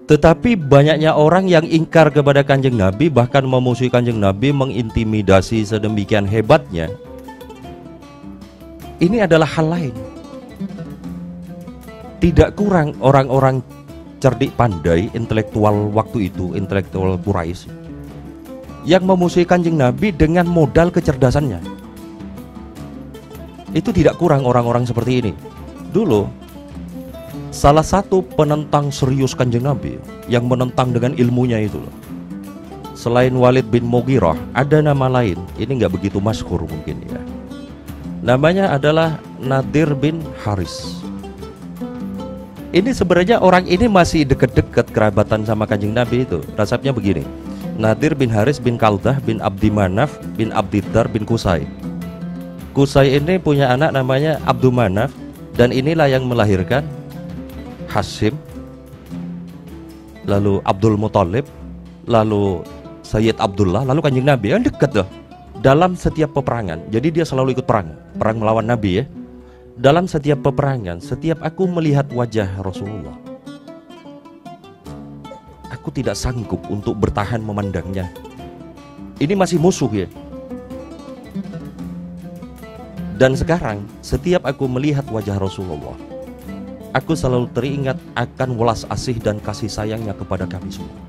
Tetapi banyaknya orang yang ingkar kepada Kanjeng Nabi, bahkan memusuhi Kanjeng Nabi, mengintimidasi sedemikian hebatnya. Ini adalah hal lain. Tidak kurang orang-orang cerdik pandai, intelektual waktu itu, intelektual Quraisy, yang memusuhi Kanjeng Nabi dengan modal kecerdasannya. Itu tidak kurang orang-orang seperti ini. Dulu salah satu penentang serius Kanjeng Nabi yang menentang dengan ilmunya itu, selain Walid bin Mughirah, ada nama lain. Ini nggak begitu masyhur mungkin ya. Namanya adalah Nadir bin Haris. Ini sebenarnya orang ini masih dekat-dekat kerabatan sama Kanjeng Nabi itu. Resepnya begini: Nadir bin Haris bin Kaldah bin Abdi Manaf bin Abdiddar bin Qusay. Qusay ini punya anak namanya Abdul Manaf, dan inilah yang melahirkan Hashim, lalu Abdul Muthalib, lalu Sayyid Abdullah, lalu Kanjeng Nabi. Yang dekat loh dalam setiap peperangan. Jadi dia selalu ikut perang melawan Nabi ya. Dalam setiap peperangan, setiap aku melihat wajah Rasulullah, aku tidak sanggup untuk bertahan memandangnya. Ini masih musuh ya. Dan sekarang setiap aku melihat wajah Rasulullah, aku selalu teringat akan welas asih dan kasih sayangnya kepada kami semua.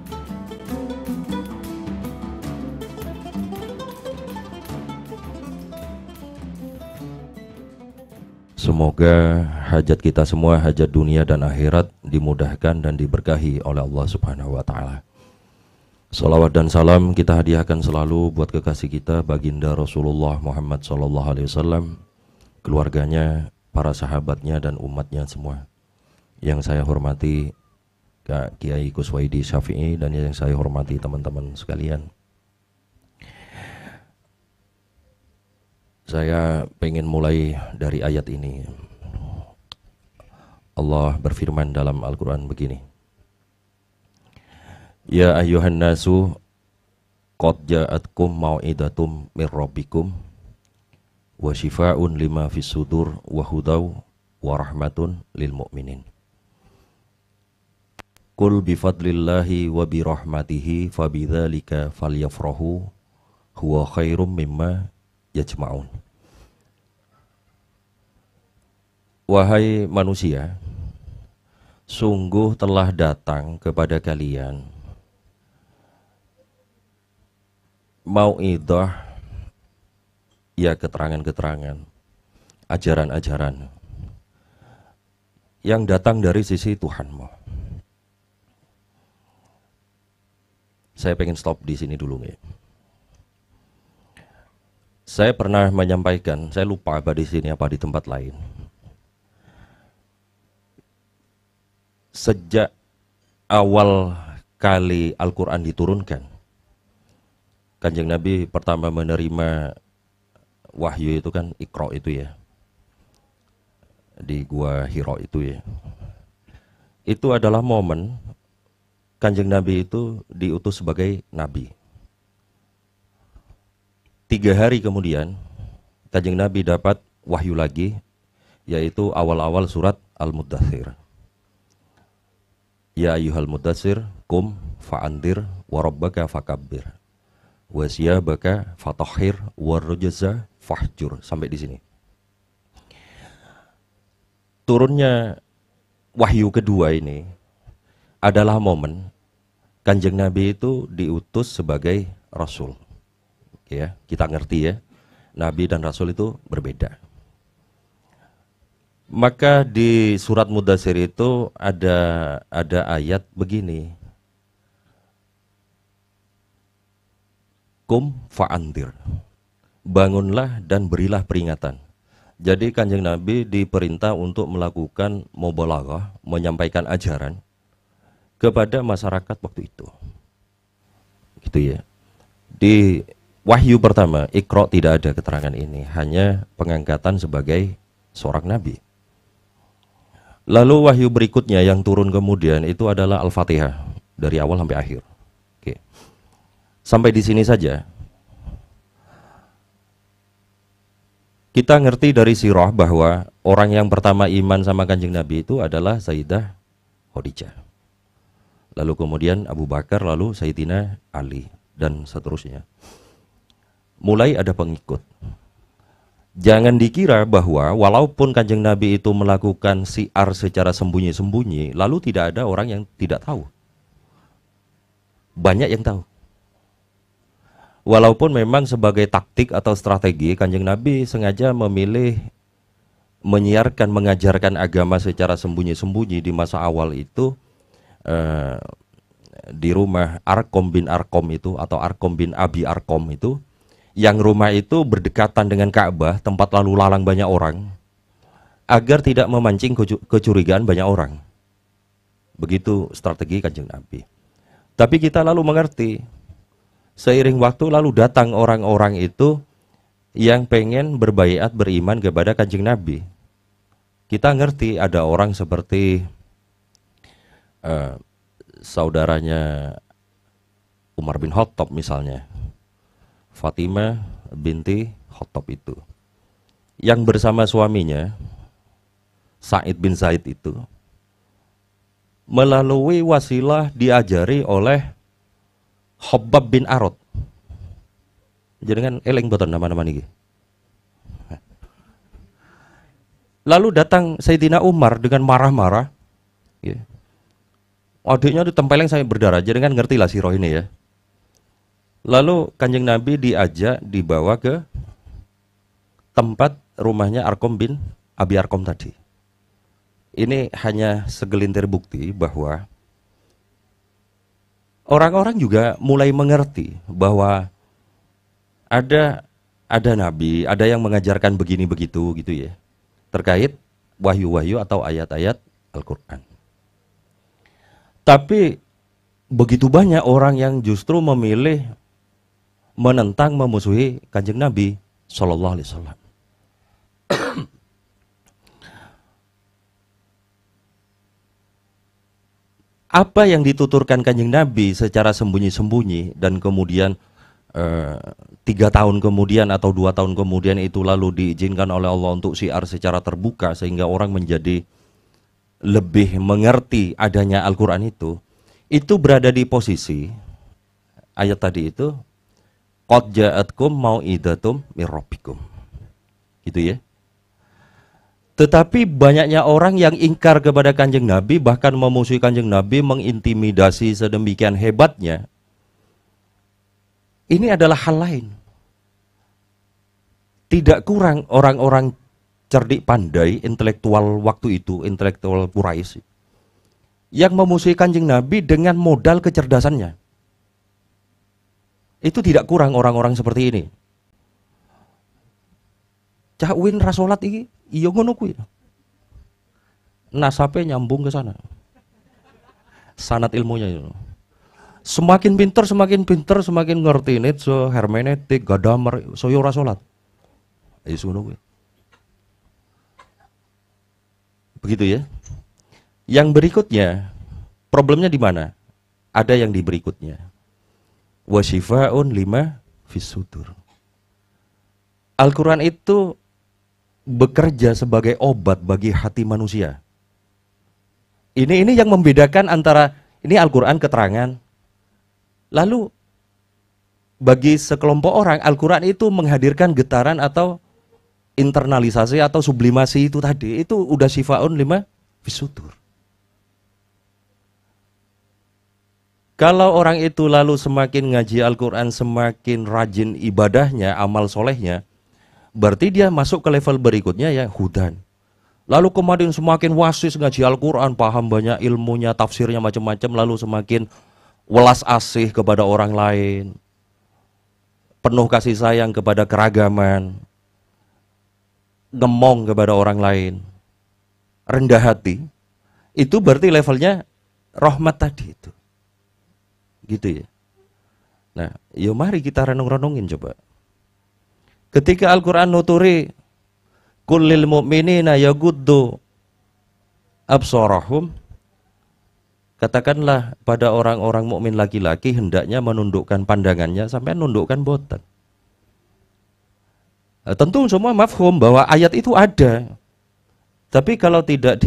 Semoga hajat kita semua, hajat dunia dan akhirat, dimudahkan dan diberkahi oleh Allah Subhanahu wa Ta'ala. Salawat dan salam kita hadiahkan selalu buat kekasih kita, baginda Rasulullah Muhammad SAW, keluarganya, para sahabatnya dan umatnya semua. Yang saya hormati Kak Kiai Kuswaidi Syafi'i, dan yang saya hormati teman-teman sekalian. Saya pengen mulai dari ayat ini. Allah berfirman dalam Al-Quran begini: Ya ayyuhan nasu qad ja'atkum mau'idatum mir rabbikum wa shifaa'un lima fis sudur wa hudaw wa rahmatun lil mu'minin. Qul bifadlillahi wa birahmatihi fabidzalika falyafrahu huwa khairum mimma yajma'un. Wahai manusia, sungguh telah datang kepada kalian mau'idah, ya keterangan-keterangan, ajaran-ajaran yang datang dari sisi Tuhanmu. Saya pengen stop di sini dulu nih. Saya pernah menyampaikan, saya lupa apa di sini apa di tempat lain. Sejak awal kali Al-Quran diturunkan, Kanjeng Nabi pertama menerima wahyu itu kan Iqra itu ya, di Gua Hira itu ya. Itu adalah momen Kanjeng Nabi itu diutus sebagai Nabi. 3 hari kemudian Kanjeng Nabi dapat wahyu lagi, yaitu awal-awal surat Al-Muddatsir. Ya ayyuhal muddatsir kum fa'andir wa rabbaka fakabbir wa siyabaka fatahhir wa rujza fahjur. Sampai di sini. Turunnya wahyu kedua ini adalah momen Kanjeng Nabi itu diutus sebagai Rasul. Ya, kita ngerti ya, Nabi dan Rasul itu berbeda. Maka di surat Muddatsir itu ada ayat begini: Kum fa'andir, bangunlah dan berilah peringatan. Jadi Kanjeng Nabi diperintah untuk melakukan mubalaghah, menyampaikan ajaran kepada masyarakat waktu itu. Gitu ya. Di wahyu pertama, Iqra, tidak ada keterangan ini, hanya pengangkatan sebagai seorang nabi. Lalu wahyu berikutnya yang turun kemudian itu adalah Al-Fatihah dari awal sampai akhir. Oke. Sampai di sini saja. Kita ngerti dari sirah bahwa orang yang pertama iman sama Kanjeng Nabi itu adalah Sayyidah Khadijah. lalu kemudian Abu Bakar, lalu Sayyidina Ali, dan seterusnya. Mulai ada pengikut. Jangan dikira bahwa walaupun Kanjeng Nabi itu melakukan syiar secara sembunyi-sembunyi, lalu tidak ada orang yang tidak tahu. Banyak yang tahu. Walaupun memang sebagai taktik atau strategi, Kanjeng Nabi sengaja memilih menyiarkan, mengajarkan agama secara sembunyi-sembunyi di masa awal itu, di rumah Arkom bin Arkom itu, atau Arkom bin Abi Arkom itu, yang rumah itu berdekatan dengan Ka'bah, tempat lalu lalang banyak orang, agar tidak memancing kecurigaan banyak orang. Begitu strategi Kanjeng Nabi. Tapi kita lalu mengerti, seiring waktu lalu datang orang-orang itu yang pengen berbaiat, beriman kepada Kanjeng Nabi. Kita ngerti ada orang seperti saudaranya Umar bin Khattab misalnya, Fatimah binti Khattab itu, yang bersama suaminya Sa'id bin Zaid itu melalui wasilah diajari oleh Khabbab bin Arad. Jenengan eling boten nama-nama niki. Lalu datang Sayyidina Umar dengan marah-marah. Adiknya ditempeleng sampai berdarah. Jenengan ngerti lah sirah ini ya. Lalu Kanjeng Nabi diajak, dibawa ke tempat rumahnya Arkom bin Abi Arkom tadi. Ini hanya segelintir bukti bahwa orang-orang juga mulai mengerti bahwa ada nabi, ada yang mengajarkan begini begitu gitu ya, terkait wahyu-wahyu atau ayat-ayat Al-Qur'an. Tapi begitu banyak orang yang justru memilih menentang, memusuhi Kanjeng Nabi Sallallahu Alaihi Wasallam. Apa yang dituturkan Kanjeng Nabi secara sembunyi-sembunyi dan kemudian 3 tahun kemudian atau 2 tahun kemudian itu lalu diizinkan oleh Allah untuk syiar secara terbuka sehingga orang menjadi lebih mengerti adanya Al-Quran itu berada di posisi ayat tadi itu, qad ja'atkum mau'idatum mir rabbikum. Gitu ya. Tetapi banyaknya orang yang ingkar kepada Kanjeng Nabi, bahkan memusuhi Kanjeng Nabi, mengintimidasi sedemikian hebatnya. Ini adalah hal lain. Tidak kurang orang-orang cerdik pandai, intelektual waktu itu, intelektual Quraisy, yang memusuhi Kanjeng Nabi dengan modal kecerdasannya. Itu tidak kurang orang-orang seperti ini. Cak Win rasolat iki, iya ngono kuwi. Nasabe nyambung ke sana. Sanad ilmunya itu. Semakin pinter, semakin ngerti Nietzsche, hermeneutik, Gadamer, soyo rasolat. Isu ngono kuwi. Begitu ya. Yang berikutnya, problemnya di mana? Ada yang di berikutnya. Wa syifa'un lima fis sudur. Al-Quran itu bekerja sebagai obat bagi hati manusia. Ini yang membedakan antara ini Al-Quran keterangan. Lalu bagi sekelompok orang Al-Quran itu menghadirkan getaran atau internalisasi atau sublimasi itu tadi. Itu udah syifaun lima fis sudur. Kalau orang itu lalu semakin ngaji Al-Quran, semakin rajin ibadahnya, amal solehnya, berarti dia masuk ke level berikutnya ya hudan. Lalu kemudian semakin wasis ngaji Al-Quran, paham banyak ilmunya, tafsirnya macam-macam, lalu semakin welas asih kepada orang lain, penuh kasih sayang kepada keragaman, ngemong kepada orang lain, rendah hati. Itu berarti levelnya rahmat tadi itu. Gitu ya. Nah, yuk mari kita renung-renungin coba. Ketika Al-Quran nuturi kullil mu'minina yaguddu absarahum, katakanlah pada orang-orang mukmin laki-laki hendaknya menundukkan pandangannya, sampai nundukkan boten. Nah, tentu semua mafhum bahwa ayat itu ada. Tapi kalau tidak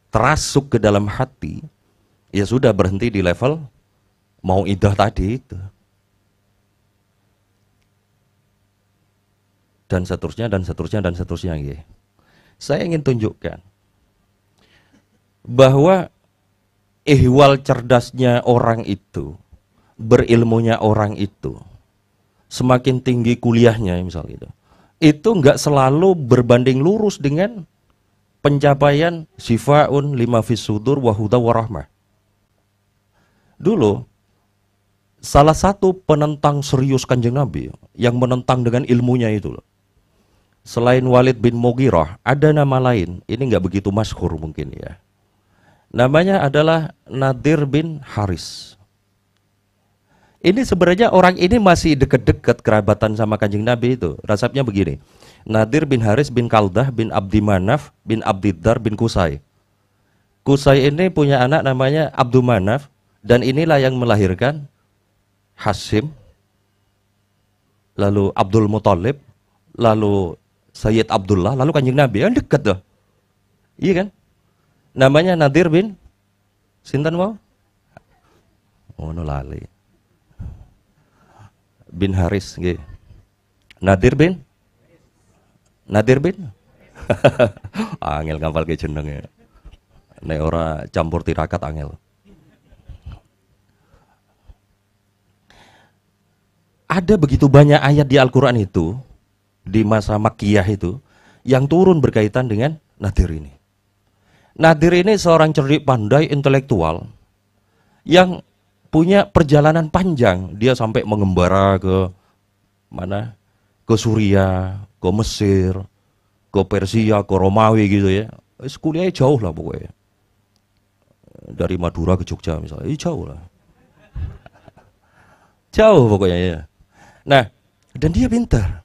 diterasuk ke dalam hati, Ya sudah berhenti di level mau idah tadi itu. Dan seterusnya, dan seterusnya, dan seterusnya. Saya ingin tunjukkan bahwa ihwal cerdasnya orang itu, berilmunya orang itu, semakin tinggi kuliahnya misal gitu, itu nggak selalu berbanding lurus dengan pencapaian sifaun lima fis sudur wa huda wa rahmah. Dulu salah satu penentang serius Kanjeng Nabi yang menentang dengan ilmunya itu loh, selain Walid bin Mughirah, ada nama lain. Ini nggak begitu masyhur mungkin ya. Namanya adalah Nadir bin Haris. Ini sebenarnya orang ini masih dekat-dekat kerabatan sama Kanjeng Nabi itu. Resepnya begini. Nadir bin Haris bin Kaldah bin Abdi Manaf bin Abdiddar bin Kusai. Kusai ini punya anak namanya Abdul Manaf, dan inilah yang melahirkan Hasim, lalu Abdul Muthalib, lalu Sayyid Abdullah, lalu Kanjeng Nabi. Kan dekat tuh. Iya kan? Namanya Nadir bin sinten mau? Oh, no lali. Bin Haris nggih. Nadir bin angel ngapal ke jenenge. Nek ora campur tirakat angel. Ada begitu banyak ayat di Al-Qur'an itu di masa Makkiyah itu yang turun berkaitan dengan Nadir ini. Nadir ini seorang cerdik pandai intelektual yang punya perjalanan panjang. Dia sampai mengembara ke mana? Ke Suriah, ke Mesir, ke Persia, ke Romawi gitu ya. Kuliahnya jauh lah pokoknya. Dari Madura ke Jogja misalnya, jauh lah. Jauh pokoknya ya. Nah, dan dia pintar.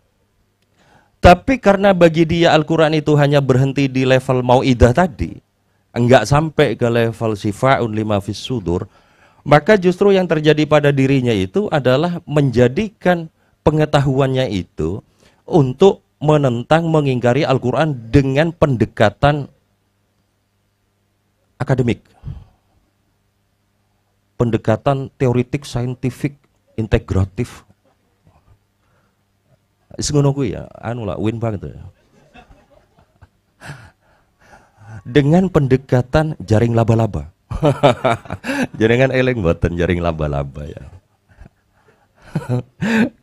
Tapi karena bagi dia Al-Quran itu hanya berhenti di level mau'idah tadi, enggak sampai ke level sifaun lima fis sudur, maka justru yang terjadi pada dirinya itu adalah menjadikan pengetahuannya itu untuk menentang, mengingkari Al-Quran dengan pendekatan akademik, pendekatan teoritik, saintifik, integratif. Ngono kuwi ya, anu lah, win banget ya. Dengan pendekatan jaring laba-laba. Jaringan eleng mboten jaring laba-laba ya.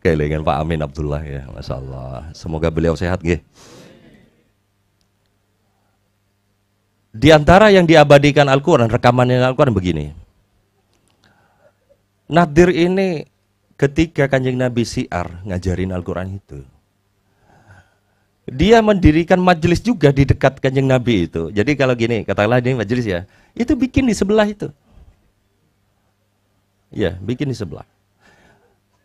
Kelingan Pak Amin Abdullah ya, Masya Allah. Semoga beliau sehat nggih. Di antara yang diabadikan Al-Quran, rekamannya Al-Quran begini. Nadir ini ketika Kanjeng Nabi siar ngajarin Al-Quran itu, dia mendirikan majelis juga di dekat Kanjeng Nabi itu. Jadi kalau gini, katakanlah ini majelis ya, itu bikin di sebelah itu. Ya, bikin di sebelah.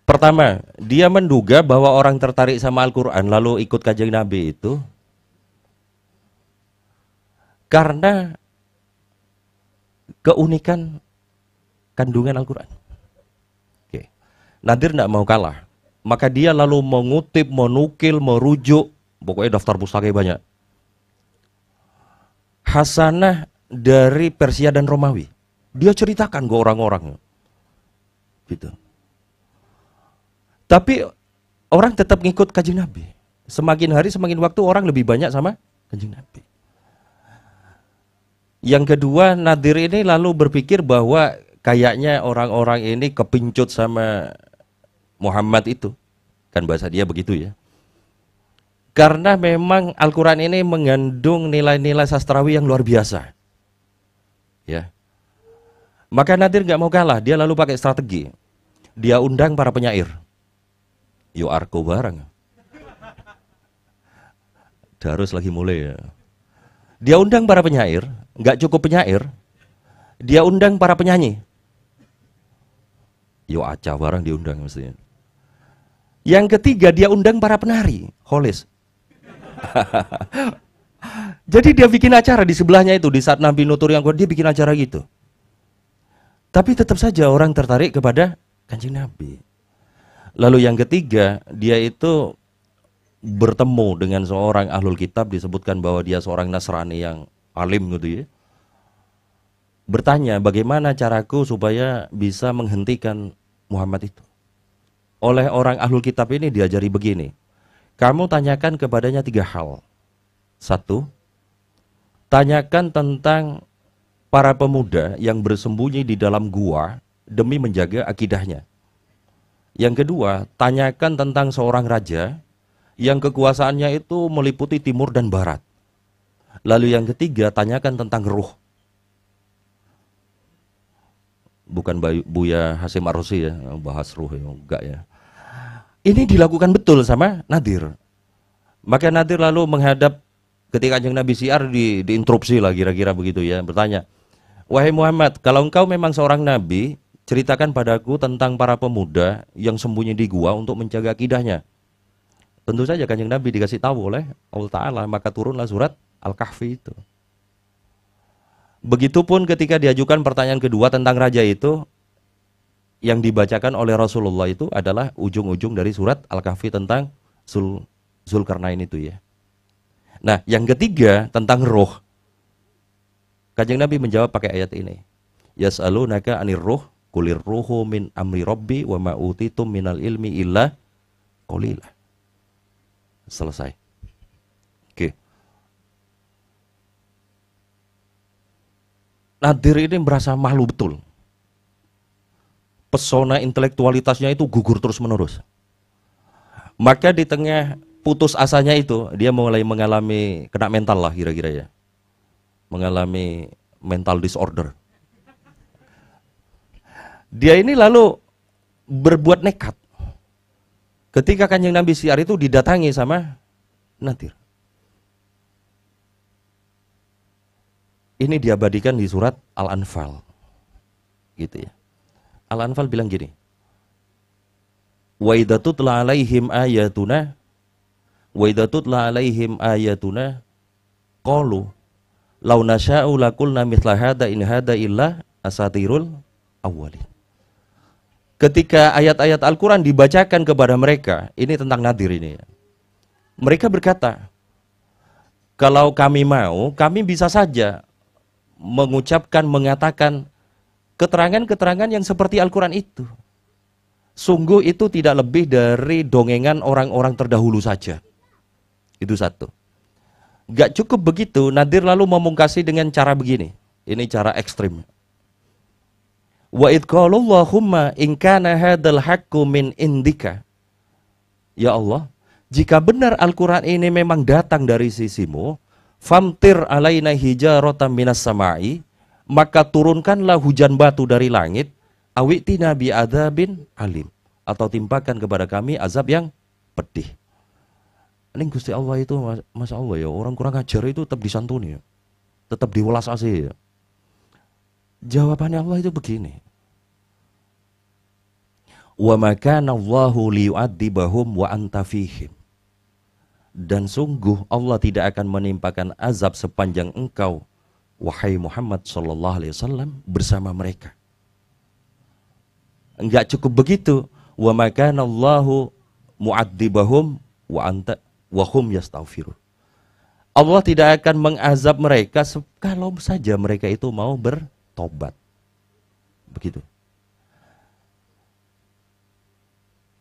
Pertama, dia menduga bahwa orang tertarik sama Al-Quran lalu ikut Kanjeng Nabi itu karena keunikan kandungan Al-Quran. Oke. Nadir tidak mau kalah. Maka dia lalu mengutip, menukil, merujuk, pokoknya daftar pustaka banyak, hasanah dari Persia dan Romawi. Dia ceritakan ke orang-orang. Gitu. Tapi orang tetap ngikut Kanjeng Nabi. Semakin hari semakin waktu orang lebih banyak sama Kanjeng Nabi. Yang kedua, Nadir ini lalu berpikir bahwa kayaknya orang-orang ini kepincut sama Muhammad itu. Kan bahasa dia begitu ya. Karena memang Al-Quran ini mengandung nilai-nilai sastrawi yang luar biasa. Ya. Maka Nadir nggak mau kalah, dia lalu pakai strategi. Dia undang para penyair. Yo arko bareng. Darus lagi mulai ya. Dia undang para penyair, nggak cukup penyair, dia undang para penyanyi. Yo aca bareng diundang mestinya. Yang ketiga dia undang para penari, kholis. Jadi dia bikin acara di sebelahnya itu, di saat Nabi nutur yang kuat, dia bikin acara gitu. Tapi tetap saja orang tertarik kepada Kanjeng Nabi. Lalu yang ketiga, dia itu bertemu dengan seorang ahlul kitab, disebutkan bahwa dia seorang Nasrani yang alim gitu ya. bertanya bagaimana caraku supaya bisa menghentikan Muhammad itu. Oleh orang ahlul kitab ini diajari begini, kamu tanyakan kepadanya 3 hal. 1, tanyakan tentang para pemuda yang bersembunyi di dalam gua demi menjaga akidahnya. Yang kedua, tanyakan tentang seorang raja yang kekuasaannya itu meliputi timur dan barat. Lalu yang ketiga, tanyakan tentang ruh. Bukan Buya Hasyim Ar-Rasyid ya, bahas ruh ya, enggak ya. Ini dilakukan betul sama Nadir. Maka Nadir lalu menghadap ketika Kanjeng Nabi siar diinterupsi lah kira-kira begitu ya, bertanya, wahai Muhammad, kalau engkau memang seorang nabi, ceritakan padaku tentang para pemuda yang sembunyi di gua untuk menjaga akidahnya. Tentu saja Kanjeng Nabi dikasih tahu oleh Allah Ta'ala, maka turunlah surat Al-Kahfi itu. Begitupun ketika diajukan pertanyaan kedua tentang raja itu, yang dibacakan oleh Rasulullah itu adalah ujung-ujung dari surat Al-Kahfi tentang Zulkarnain itu ya. Nah, yang ketiga tentang roh. Kanjeng Nabi menjawab pakai ayat ini. Yas'alunaka 'anir ruh, qulir ruhu min amri rabbi wa ma utitum minal ilmi illa qalila. Selesai. Oke. Nadir ini merasa malu betul. Pesona intelektualitasnya itu gugur terus-menerus. Maka di tengah putus asanya itu, dia mulai mengalami kena mental lah kira-kira ya. Mengalami mental disorder. Dia ini lalu berbuat nekat. Ketika Kanjeng Nabi siar itu didatangi sama Nadir. Ini diabadikan di surat Al-Anfal. Gitu ya. Al-Anfal bilang gini. Wa idza tutla 'alaihim ayatuna qalu law nasya'u laqulna mithla hadza in hadza illa asatirul awwalin. Ketika ayat-ayat Al-Qur'an dibacakan kepada mereka, ini tentang Nadir ini ya. Mereka berkata, kalau kami mau, kami bisa saja mengatakan keterangan-keterangan yang seperti Al-Quran itu. Sungguh itu tidak lebih dari dongengan orang-orang terdahulu saja. Itu satu. Gak cukup begitu, Nadir lalu memungkasi dengan cara begini. Ini cara ekstrim. Wa idh qalu Allahumma in kana hadzal haqqu min indika. Ya Allah, jika benar Al-Quran ini memang datang dari sisimu, famtir alaina hijaratan minas sama'i, maka turunkanlah hujan batu dari langit, awitina bi adzabin alim, atau timpakan kepada kami azab yang pedih. Ini Gusti Allah itu, Masya Allah ya, orang kurang ajar itu tetap disantuni ya, tetap diwelas asih ya. Jawabannya Allah itu begini. Wa ma kana Allahu liyu'adzibahum wa anta fihim. Dan sungguh Allah tidak akan menimpakan azab sepanjang engkau, wahai Muhammad sallallahu alaihi wasallam, bersama mereka. Enggak cukup begitu. Wa ma kana Allahu mu'adzibahum wa anta wa hum yastaghfirun. Allah tidak akan mengazab mereka kalau saja mereka itu mau bertobat. Begitu.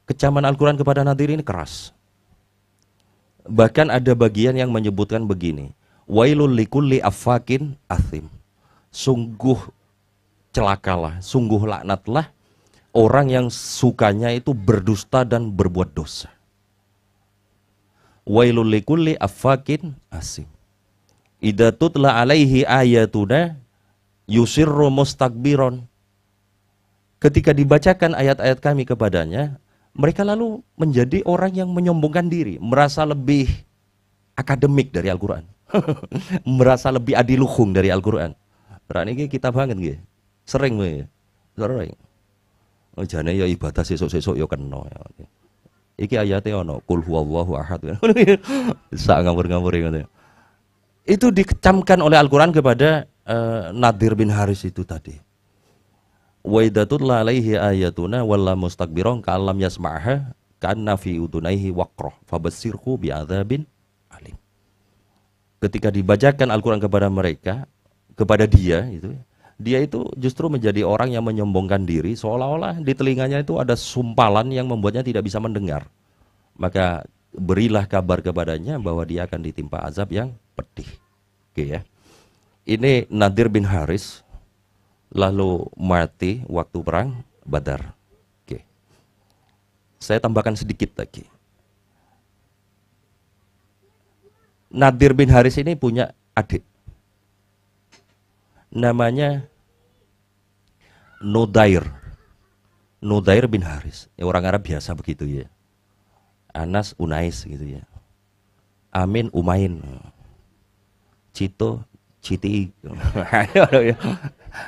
Kecaman Al-Quran kepada Nadir ini keras. Bahkan ada bagian yang menyebutkan begini. Wailul likulli affakin athim. Sungguh celakalah, sungguh laknatlah orang yang sukanya itu berdusta dan berbuat dosa. Wailul likulli affakin asim. Idza tutla alaihi ayatuna yusirru mustakbiron. Ketika dibacakan ayat-ayat kami kepadanya, mereka lalu menjadi orang yang menyombongkan diri, merasa lebih akademik dari Al-Quran. Merasa lebih adiluhung dari Al-Quran. Berarti ini kita banget gitu. Sering ya. Sering. Oh, jane ya ibadah sesuk-sesuk ya kena. Iki ayatnya ono qul huwallahu ahad. Sak ngawur-ngawur ngono. Itu dikecamkan oleh Al-Quran kepada Nadir bin Haris itu tadi. Wa idza tutla alaihi ayatuna walla mustakbiron ka'allam yasma'ha ka'anna fi udunaihi waqrah fabassirhu bi'adzabin ketika dibacakan Al-Quran kepada mereka, kepada dia itu, Dia itu justru menjadi orang yang menyombongkan diri, seolah-olah di telinganya itu ada sumpalan yang membuatnya tidak bisa mendengar. Maka berilah kabar kepadanya bahwa dia akan ditimpa azab yang pedih. Oke ya. Ini Nadir bin Haris lalu mati waktu perang Badar. Oke. Saya tambahkan sedikit lagi. Nadir bin Haris ini punya adik. Namanya Nudair. Nudair bin Haris. Ya, orang Arab biasa begitu ya. Anas Unais gitu ya. Amin Umain. Cito Citi.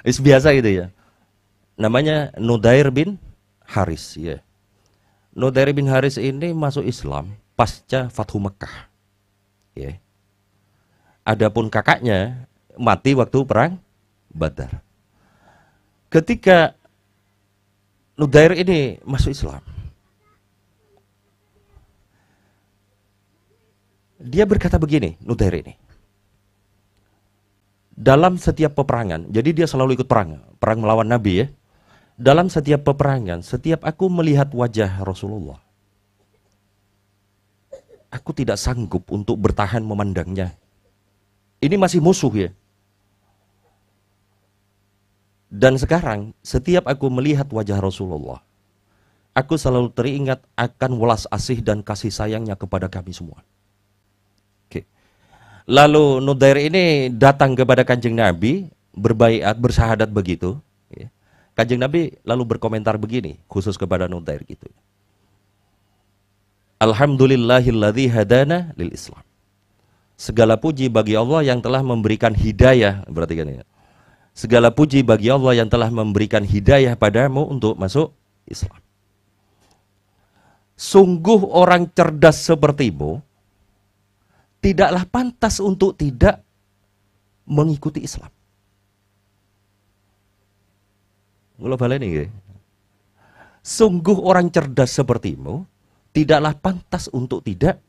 Itu biasa gitu ya. Namanya Nudair bin Haris ya. Nudair bin Haris ini masuk Islam pasca Fathu Mekah. Ya. Adapun kakaknya mati waktu perang Badar. Ketika Nudair ini masuk Islam, dia berkata begini, Nudair ini. Dalam setiap peperangan, jadi dia selalu ikut perang melawan Nabi ya. Dalam setiap peperangan, setiap aku melihat wajah Rasulullah, aku tidak sanggup untuk bertahan memandangnya. Ini masih musuh ya. Dan sekarang, setiap aku melihat wajah Rasulullah, aku selalu teringat akan welas asih dan kasih sayangnya kepada kami semua. Oke. Lalu Nudair ini datang kepada Kanjeng Nabi, berbaiat, bersyahadat begitu. Kanjeng Nabi lalu berkomentar begini, khusus kepada Nudair gitu. Alhamdulillahilladzi hadana lil Islam. Segala puji bagi Allah yang telah memberikan hidayah, berarti kan ya. Segala puji bagi Allah yang telah memberikan hidayah padamu untuk masuk Islam. Sungguh orang cerdas sepertimu tidaklah pantas untuk tidak mengikuti Islam. Global ini ya. Sungguh orang cerdas sepertimu tidaklah pantas untuk tidak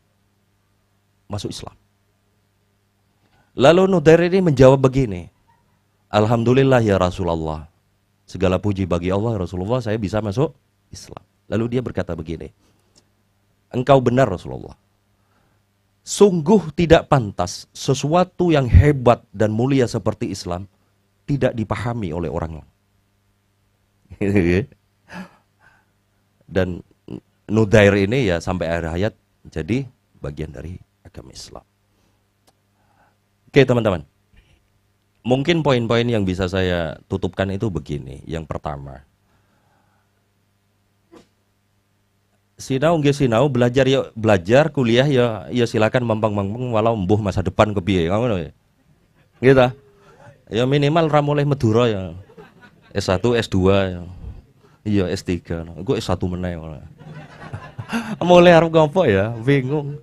masuk Islam. Lalu Nudair ini menjawab begini, Alhamdulillah ya Rasulullah, segala puji bagi Allah Rasulullah, saya bisa masuk Islam. Lalu dia berkata begini, engkau benar Rasulullah, sungguh tidak pantas sesuatu yang hebat dan mulia seperti Islam tidak dipahami oleh orang lain. Dan Nudair ini ya sampai akhir hayat jadi bagian dari agama Islam. Oke teman-teman, mungkin poin-poin yang bisa saya tutupkan itu begini. Yang pertama, sinau nggih sinau, belajar ya belajar, kuliah ya silakan mampang-mampang walau mbuh masa depan kepiye ngono ya. Gitu. Ya minimal ra mulih Madura ya. S1, S2 ya. Iya S3. Engko S1 meneh ngono. Mulai arep ngopo ya? Bingung.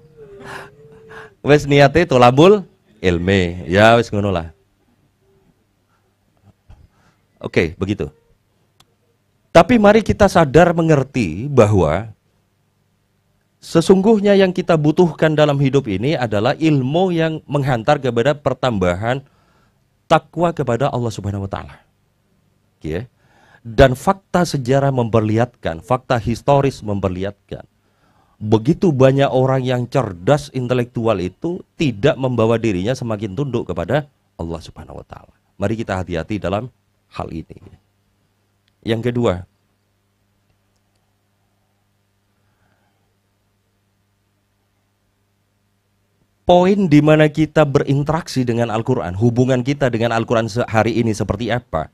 Wis niate tolabul ilmi. Ya wis ngono lah. Oke, begitu. Tapi mari kita sadar mengerti bahwa sesungguhnya yang kita butuhkan dalam hidup ini adalah ilmu yang menghantar kepada pertambahan takwa kepada Allah Subhanahu wa taala. Oke. Dan fakta sejarah memperlihatkan, fakta historis memperlihatkan begitu banyak orang yang cerdas intelektual itu tidak membawa dirinya semakin tunduk kepada Allah Subhanahu wa taala. Mari kita hati-hati dalam hal ini. Yang kedua, poin di mana kita berinteraksi dengan Al-Quran, hubungan kita dengan Al-Quran hari ini seperti apa?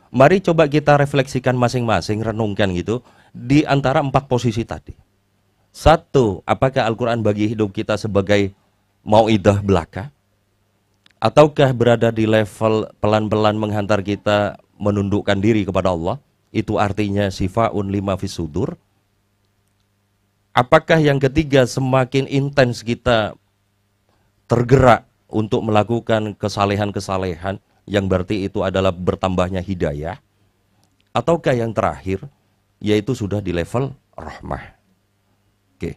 Mari coba kita refleksikan masing-masing, renungkan gitu, di antara 4 posisi tadi. 1, apakah Al-Quran bagi hidup kita sebagai mau'idah belaka? Ataukah berada di level pelan-pelan menghantar kita menundukkan diri kepada Allah? Itu artinya sifaun lima fis sudur. Apakah yang ketiga semakin intens kita tergerak untuk melakukan kesalehan-kesalehan yang berarti itu adalah bertambahnya hidayah? Ataukah yang terakhir yaitu sudah di level rahmah? Oke.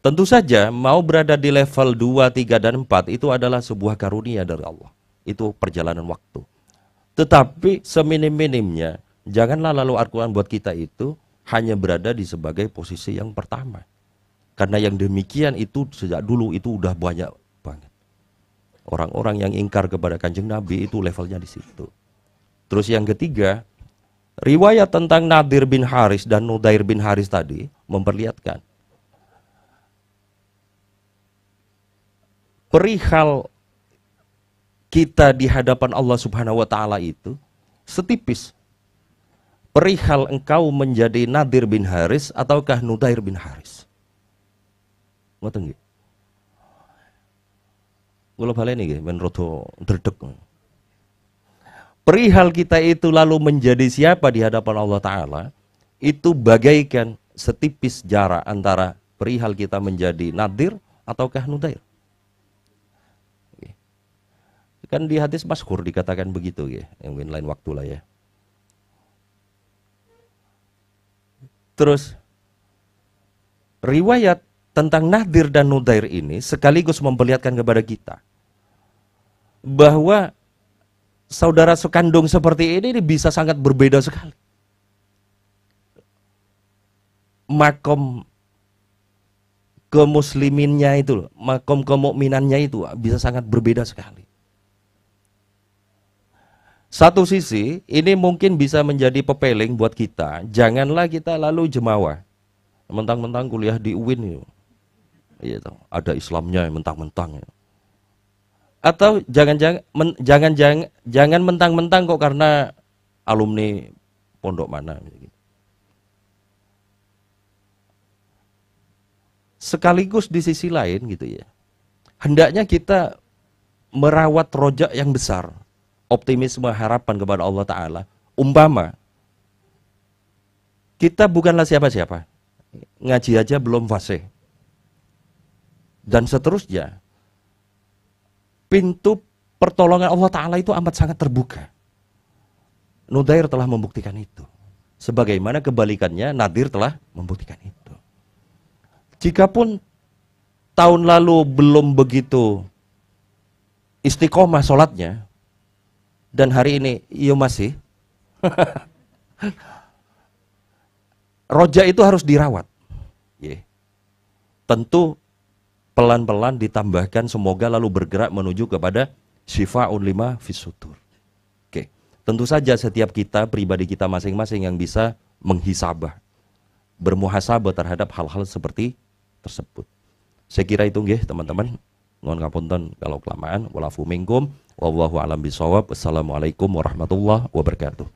Tentu saja mau berada di level 2, 3, dan 4 itu adalah sebuah karunia dari Allah. Itu perjalanan waktu. Tetapi seminim-minimnya, janganlah lalu Al-Quran buat kita itu hanya berada di sebagai posisi yang pertama. Karena yang demikian itu sejak dulu itu udah banyak banget. Orang-orang yang ingkar kepada Kanjeng Nabi itu levelnya di situ. Terus yang ketiga, riwayat tentang Nadir bin Haris dan Nudair bin Haris tadi memperlihatkan perihal kita di hadapan Allah Subhanahu wa taala itu setipis perihal engkau menjadi Nadir bin Haris ataukah Nudair bin Haris. Ngoten nggih. Kula baleni nggih men rada dredeg. Perihal kita itu lalu menjadi siapa di hadapan Allah taala itu bagaikan setipis jarak antara perihal kita menjadi Nadir ataukah Nudair. Kan di hadis masyhur dikatakan begitu ya, yang lain waktu lah ya. Terus riwayat tentang Nadir dan Nudair ini sekaligus memperlihatkan kepada kita bahwa saudara sekandung seperti ini bisa sangat berbeda sekali. Makom kemusliminnya itu, makom kemukminannya itu bisa sangat berbeda sekali. Satu sisi, ini mungkin bisa menjadi pepeling buat kita. Janganlah kita lalu jemawa. Mentang-mentang kuliah di UIN. Gitu. Ada Islamnya mentang-mentang. Atau jangan mentang-mentang kok karena alumni pondok mana. Sekaligus di sisi lain gitu ya. Hendaknya kita merawat rojak yang besar. Optimisme harapan kepada Allah Ta'ala. Umpama kita bukanlah siapa-siapa, ngaji aja belum fasih, dan seterusnya. Pintu pertolongan Allah Ta'ala itu amat sangat terbuka. Nudair telah membuktikan itu, sebagaimana kebalikannya Nadir telah membuktikan itu. Jikapun tahun lalu belum begitu istiqomah sholatnya, dan hari ini iya masih roja itu harus dirawat. Tentu pelan-pelan ditambahkan, semoga lalu bergerak menuju kepada syifa'un lima fis sudur. Oke. Tentu saja setiap kita, pribadi kita masing-masing yang bisa menghisabah, bermuhasabah terhadap hal-hal seperti tersebut. Saya kira itu nggih teman-teman. Nuhun ngapunten kalau kelamaan. Walafu minkum wallahu alam bisawab. Assalamualaikum warahmatullahi wabarakatuh.